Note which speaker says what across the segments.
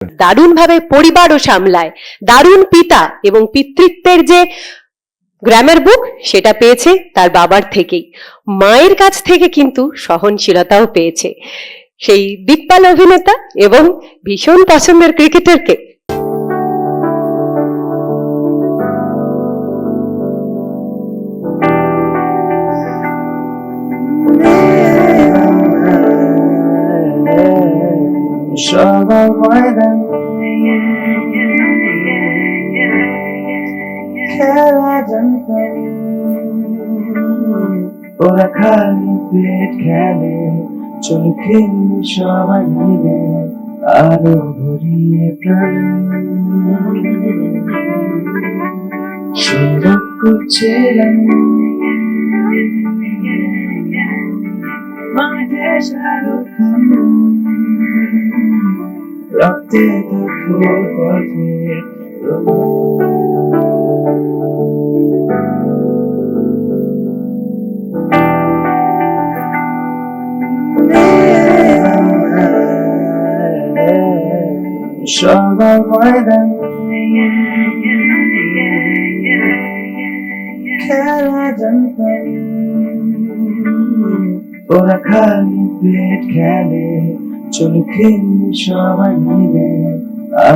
Speaker 1: দারুণভাবে পরিবারও সামলায়, দারুণ পিতা এবং পিতৃত্বের যে গ্রামের বুক সেটা পেয়েছে তার বাবার থেকেই। মায়ের কাছ থেকে কিন্তু সহনশীলতাও পেয়েছে। সেই দিকপাল অভিনেতা এবং ভীষণ পছন্দের ক্রিকেটারকে
Speaker 2: সবার ময়দান খেলা জানতাম, ওরা খালি পেট খেলে, চোখে সবাই মিলে আলো ভরিয়ে প্রাণ সুরভ করছিলেন মাঠে শাহরুখ খান, রক্তে দুঃখ পথে সবার ময়দান খেলা জানতাম, ওরা খালি পেট খেলে, চোখে সবাই মিলে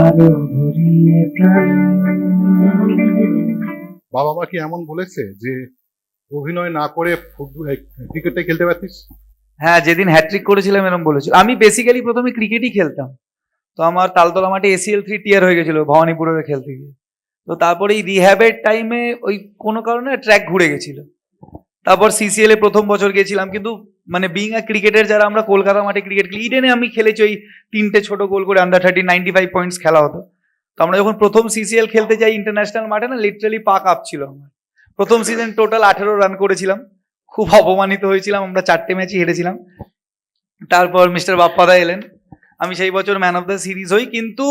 Speaker 2: আলো ভরিয়ে প্রাণ।
Speaker 3: বাবা মা কি এমন বলেছে যে অভিনয় না করে ক্রিকেটে খেলতে পারতিস?
Speaker 4: হ্যাঁ, যেদিন হ্যাট্রিক করেছিলাম এরকম বলেছিল। আমি বেসিক্যালি প্রথমে ক্রিকেটই খেলতাম, তো আমার তালতলা মাঠে ACL 3 টিয়ার হয়ে গেছিল ভবানীপুরে খেলতে গিয়ে। তো তারপরে এই রিহ্যাবের টাইমে ওই কোনো কারণে ট্র্যাক ঘুরে গেছিল। তারপর CCL এ প্রথম বছর গেছিলাম, কিন্তু মানে বিং আ ক্রিকেটের যারা আমরা কলকাতা মাঠে ক্রিকেট খেলি, ইডেনে আমি খেলেছি ওই 3টে ছোট গোল করে আন্ডার 13 95 পয়েন্টস খেলা হতো। তো আমরা যখন প্রথম CCL খেলতে যাই ইন্টারন্যাশনাল মাঠে, না লিটারালি পা কাঁপছিল আমার। প্রথম সিজন টোটাল 18 রান করেছিলাম, খুব অপমানিত হয়েছিলাম, আমরা 4টে ম্যাচই হেরেছিলাম। তারপর মিস্টার বাপ্পাদা এলেন, আমি সেই বছর ম্যান অফ দ্য সিরিজ হই। কিন্তু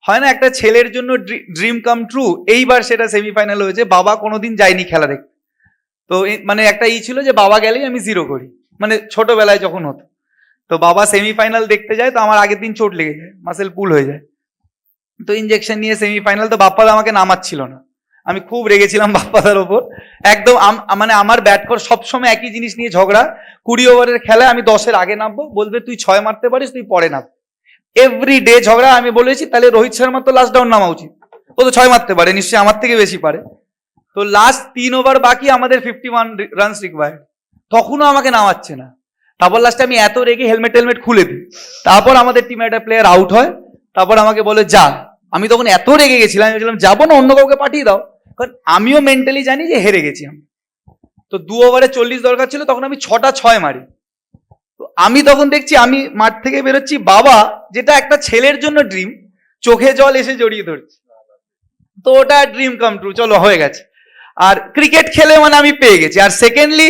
Speaker 4: হয় না একটা ছেলের জন্য ড্রিম কাম ট্রু, এইবার সেটা সেমিফাইনাল হয়েছে। বাবা কোনোদিন যায়নি খেলা দেখতে, তো মানে একটা ছিল যে বাবা গেলেই আমি 0 করি, মানে ছোটবেলায় যখন হতো। তো বাবা সেমিফাইনাল দেখতে যায়, তো আমার আগের দিন চোট লেগে যায়, মাসেল পুল হয়ে যায়, তো ইঞ্জেকশন নিয়ে সেমিফাইনাল। তো বাপ্পাদা আমাকে নামাচ্ছিল না, আমি খুব রেগেছিলাম বাপ্পাদার ওপর একদম। মানে আমার ব্যাট কর সবসময় একই জিনিস নিয়ে ঝগড়া। 20 ওভারের খেলায় আমি 10-এর আগে নামবো, বলবে তুই 6 মারতে পারিস, তুই পরে নাম। এভরি ডে ঝগড়া। আমি বলেছি তাহলে রোহিত শর্মার তো লাস্ট ডাউন নামা উচিত, ও তো 6 মারতে পারে, নিশ্চয়ই আমার থেকে বেশি পারে। তো লাস্ট 3 ওভার বাকি, আমাদের 51 রানস রিকোয়ার্ড, তখনও আমাকে নামাচ্ছে না। তারপর লাস্টে আমি এত রেগে হেলমেট খুলে দিই। তারপর আমাদের টিমে একটা প্লেয়ার আউট হয়, তারপর আমাকে বলে যা। আমি তখন এত রেগে গেছিলাম, আমি বলছিলাম যাবো না, অন্য কাউকে পাঠিয়ে দাও, কারণ আমিও মেন্টালি জানি যে হেরে গেছি আমি। তো 2 ওভারে 40 দরকার ছিল, তখন আমি 6টা 6 মারি। তো আমি তখন দেখছি, আমি মাঠ থেকে বেরোচ্ছি, বাবা যেটা একটা ছেলের জন্য ড্রিম, চোখে জল এসে জড়িয়ে ধরছে। তো ওটা ড্রিম কাম ট্রু, চলো হয়ে গেছে। আর ক্রিকেট খেলে মানে আমি পেয়ে গেছি। আর সেকেন্ডলি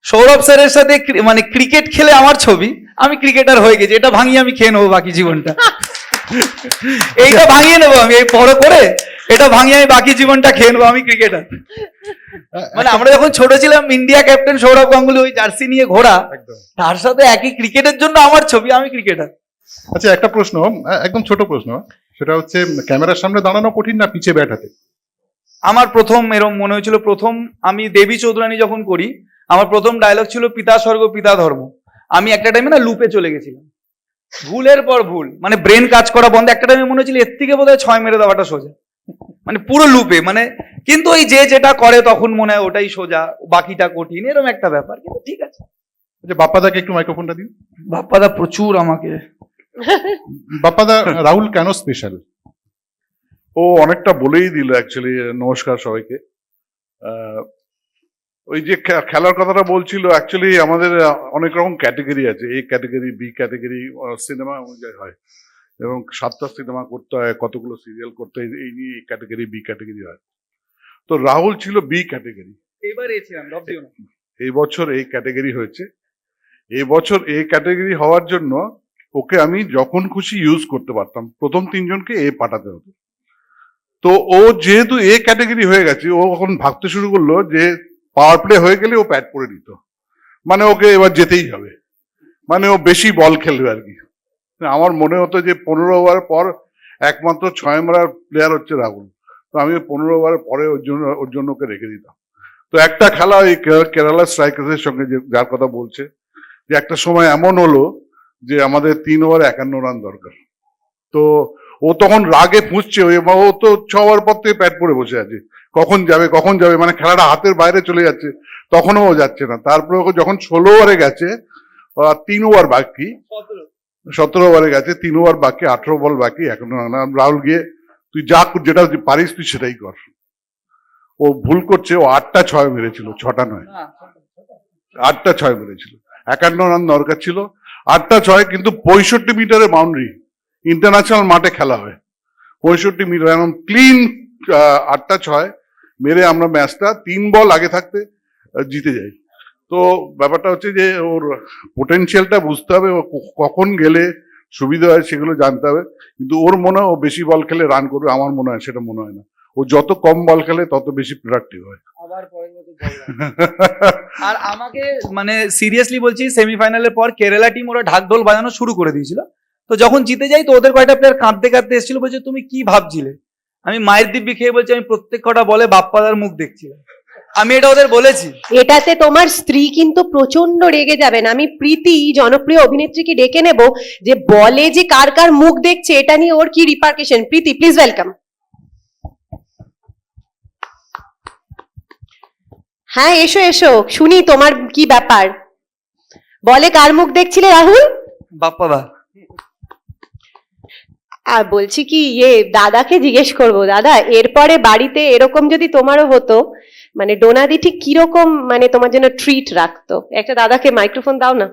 Speaker 4: সৌরভ স্যারের সাথে মানে ক্রিকেট খেলে আমার ছবি, আমি ক্রিকেটার হয়ে গেছি। এটা ভাঙিয়ে আমি খেয়ে নেবো বাকি জীবনটা। এইটা ভাঙিয়ে নেবো আমি, এই বড় করে এটা ভাঙিয়ে আমি বাকি জীবনটা খেয়ে নেবো, আমি ক্রিকেটার। মানে আমরা যখন ছোট ছিলাম, ইন্ডিয়া ক্যাপ্টেন সৌরভ গাঙ্গুলি ওই জার্সি নিয়ে ঘোরা, তার সাথে একই ক্রিকেটের জন্য আমার ছবি, আমি ক্রিকেটার।
Speaker 3: আচ্ছা, একটা প্রশ্ন, একদম ছোট প্রশ্ন, সেটা হচ্ছে ক্যামেরার সামনে দাঁড়ানো কঠিন না পিছে ব্যাট হাতে?
Speaker 4: আমার প্রথম এরকম মনে হয়েছিল, প্রথম আমি দেবী চৌধুরানী যখন করি, আমার প্রথম ডায়লগ ছিল পিতা স্বর্গ পিতা ধর্ম। আমি একটা টাইমে না লুপে চলে গেছিলাম, ভুলের পর ভুল, মানে ব্রেন কাজ করা বন্ধ। একটা টাইমে মনে হচ্ছিল এর থেকে বোধহয় 6 মেরে দেওয়াটা সোজা, মানে পুরো লুপে। মানে কিন্তু ওই যে যেটা করে তখন মনে হয় ওটাই সোজা, বাকিটা কঠিন, এরকম একটা ব্যাপার। কিন্তু ঠিক আছে।
Speaker 3: আচ্ছা, বাপ্পাদাকে একটু মাইক্রোফোনটা দিন।
Speaker 4: বাপ্পাদা প্রচুর আমাকে।
Speaker 3: বাপ্পাদা, রাহুল কেন স্পেশাল?
Speaker 5: ও অনেকটা বলেই দিল অ্যাকচুয়ালি। নমস্কার সবাইকে। ওই যে খেলার কথাটা বলছিল, অ্যাকচুয়ালি আমাদের অনেক রকম ক্যাটেগরি আছে, A category, B category, cinema অনুযায়ী হয়, এবং 7টা সিনেমা করতে হয়, কতগুলো সিরিয়াল করতে হয়, এই নিয়ে A ক্যাটেগরি B ক্যাটেগরি হয়। তো রাহুল ছিল B ক্যাটেগরি,
Speaker 4: এবার এসেছিলাম
Speaker 5: এই বছর A ক্যাটেগরি হয়েছে। এই বছর A ক্যাটেগরি হওয়ার জন্য ওকে আমি যখন খুশি ইউজ করতে পারতাম, প্রথম 3 জনকে A পাঠাতে হতো। তো ও যেহেতু A ক্যাটেগরি হয়ে গেছে, ও এখন ভাবতে শুরু করলো যে পাওয়ার প্লে হয়ে গেলে ও প্যাড করে দিত, মানে ওকে এবার যেতেই হবে, মানে ও বেশি বল খেলবে আর কি। আমার মনে হতো যে 15 ওভার পর একমাত্র 6 মারার প্লেয়ার হচ্ছে রাহুল, তো আমি 15 ওভার পরে ওর জন্য ওকে রেখে দিতাম। তো একটা খেলা ওই কেরালা স্ট্রাইকার্সের সঙ্গে যার কথা বলছে, যে একটা সময় এমন হলো যে আমাদের 3 ওভার 51 রান দরকার, তো ও তখন রাগে পুষছে, ও তো 6 ওভার পর থেকে প্যাট পরে বসে আছে, কখন যাবে, মানে খেলাটা হাতের বাইরে চলে যাচ্ছে, তখনও ও যাচ্ছে না। তারপরে ওকে যখন 16 ওভারে গেছে, 3 ওভার বাকি, 17 ওভারে গেছে, 3 ওভার বাকি, 18 বল বাকি, এখনো রাহুল গিয়ে তুই যেটা পারিস তুই সেটাই কর। ও ভুল করছে, ও 8টা 6 মেরেছিল, 6টা নয়, 8টা 6 মেরেছিল, 51 রান দরকার ছিল, 8টা 6, কিন্তু 65 মিটারের বাউন্ডারি, ইন্টারন্যাশনাল মাঠে খেলা হয়, 65 মিটার এবং ক্লিন 8টা 6 মেরে আমরা ম্যাচটা 3 বল আগে থাকতে জিতে যাই। তো ব্যাপারটা হচ্ছে যে ওর পোটেনশিয়ালটা বুঝতে হবে, ও কখন গেলে সুবিধা হয় সেগুলো জানতে হবে, কিন্তু ওর মনে হয় ও বেশি বল খেলে রান করবে, আমার মনে হয় সেটা মনে হয় না, ও যত কম বল খেলে তত বেশি প্রোডাক্টিভ হয়।
Speaker 4: আবার পরের বছর আর আমাকে মানে সিরিয়াসলি বলছি, সেমিফাইনালের পর কেরালা টিম ওরা ঢাকঢোল বাজানো শুরু করে দিয়েছিল, তো যখন জিতে যাই তো ওদের কয়টা প্লেয়ার কাঁদতে কাঁদতে এসেছিল, বলছে তুমি কি ভাবছিলে, আমি মায়ের দিব্যি খেয়ে বলছি আমি প্রত্যেক কটা বলে বাপ্পাদার মুখ দেখছিলাম, আমি এটা ওদের বলেছি।
Speaker 1: এটাতে তোমার স্ত্রী কিন্তু প্রচন্ড রেগে যাবেন। আমি প্রীতি, জনপ্রিয় অভিনেত্রীকে ডেকে নেব, যে বলে যে কার কার মুখ দেখছে, এটা নিয়ে ওর কি রিপার্কেশন। Preity, please welcome. হ্যাঁ, এসো এসো, শুনি তোমার কি ব্যাপার। বলে কার মুখ দেখছিলে রাহুল?
Speaker 4: বাপ্পাদা।
Speaker 1: আর বলছি কি, দাদাকে জিজ্ঞেস করবো, দাদা এরপরে বাড়িতে এরকম যদি তোমারও হতো, মানে ডোনাদি ঠিক কিরকম মানে তোমার জন্য ট্রিট রাখতো? একটা দাদাকে মাইক্রোফোন দাও না।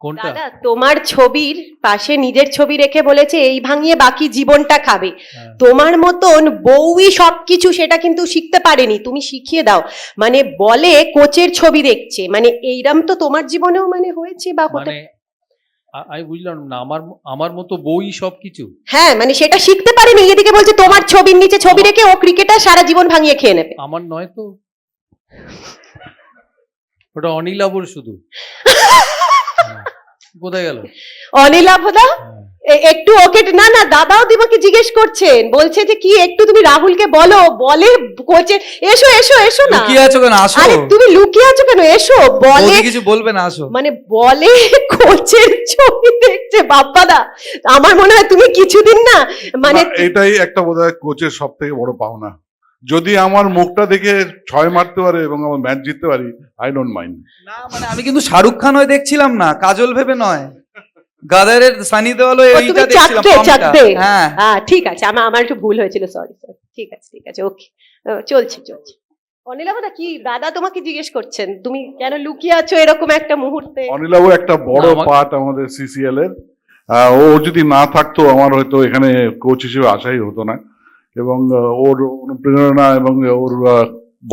Speaker 6: কোনটা?
Speaker 1: দাদা তোমার ছবির পাশে নিজের ছবি রেখে বলেছে এই ভাঙিয়ে বাকি জীবনটা খাবে। তোমার মতন বউই সবকিছু সেটা কিন্তু শিখতে পারেনি, তুমি শিখিয়ে দাও। মানে বলে কোচের ছবি দেখছে, মানে এইরকম তো তোমার জীবনেও মানে হয়েছে বা হতে।
Speaker 6: মানে আমি বুঝলাম না, আমার মতো বই সবকিছু।
Speaker 1: হ্যাঁ, মানে সেটা শিখতে পারেনি, এদিকে বলছে তোমার ছবির নিচে ছবি রেখে ও ক্রিকেটার সারা জীবন ভাঙিয়ে খেয়ে নেবে।
Speaker 6: আমার নয় তো, ওটা অনিলাবর শুধু। কোথায় গেল
Speaker 1: অনিলাভদা? একটু ওকে না না, দাদাও দিমাকে জিজ্ঞেস করছেন, বলছে যে কি একটু তুমি রাহুলকে বলো, বলে কোচে এসো এসো এসো না।
Speaker 4: লুকিয়ে আছো কেন, আসো।
Speaker 1: আরে তুমি লুকিয়ে আছো কেন, এসো। বলে
Speaker 4: কিছু বলবে না, আসো।
Speaker 1: মানে বলে কোচের ছবি দেখছে বাপ্পাদা। আমার মনে হয় তুমি কিছুদিন না মানে
Speaker 5: এটাই একটা বোধহয় কোচের সব থেকে বড় পাওনা, যদি আমার মুখটা দেখে 6 মারতে পারে এবং আমার ম্যাচ জিততে পারি, আই ডোন্ট মাইন্ড।
Speaker 4: না মানে আমি কিন্তু শাহরুখ খান হয়ে দেখছিলাম না, কাজল ভেবে নয়, গাদারের সানি দেওয়াল এইটা দেখছিলাম। হ্যাঁ
Speaker 1: হ্যাঁ, ঠিক আছে, আমার একটু ভুল হয়েছিল, সরি সরি, ঠিক আছে ঠিক আছে, ওকে, চলছে চলছে। অনিলাভদা কি দাদা তোমাকে জিজ্ঞেস করছেন, তুমি কেন লুকিয়ে আছো এরকম একটা মুহূর্তে?
Speaker 5: অনিলাবু একটা বড় পার্ট আমাদের সিসিএল এর, ও যদি না থাকতো আমার হয়তো এখানে কোচ হিসেবে আসাই হতো না, এবং ওর অনুপ্রেরণা এবং ওর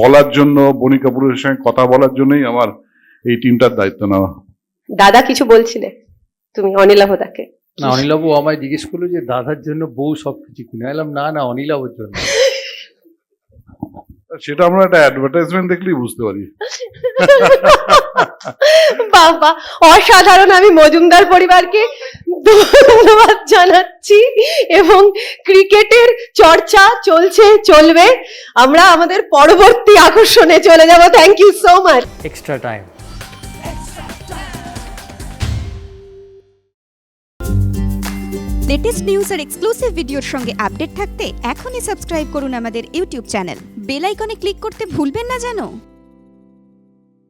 Speaker 5: বলার জন্য, বনি কাপুরের সঙ্গে কথা বলার জন্যই আমার এই টিমটার দায়িত্ব নেওয়া।
Speaker 1: দাদা কিছু বলছিলে তুমি অনিলাভদাকে?
Speaker 6: না, অনিলাবু আমায় জিজ্ঞেস করলো যে দাদার জন্য বউ সবকিছু কিনে এলাম, না না অনিলাবুর জন্য।
Speaker 5: সেটা আমরা একটা অ্যাডভার্টাইজমেন্ট দেখলেই বুঝতে পারি।
Speaker 1: বাবা, অসাধারণ। আমি মজুমদার পরিবারকে ধন্যবাদ জানাচ্ছি, এবং ক্রিকেটের চর্চা চলছে, চলবে। আমরা আমাদের পরবর্তী আকর্ষণে চলে যাব। Thank you so much.
Speaker 6: Extra time.
Speaker 7: Latest news আর এক্সক্লুসিভ ভিডিওর সঙ্গে আপডেট থাকতে এখনই সাবস্ক্রাইব করুন আমাদের ইউটিউব চ্যানেল। বেল আইকনে ক্লিক করতে ভুলবেন না যেন।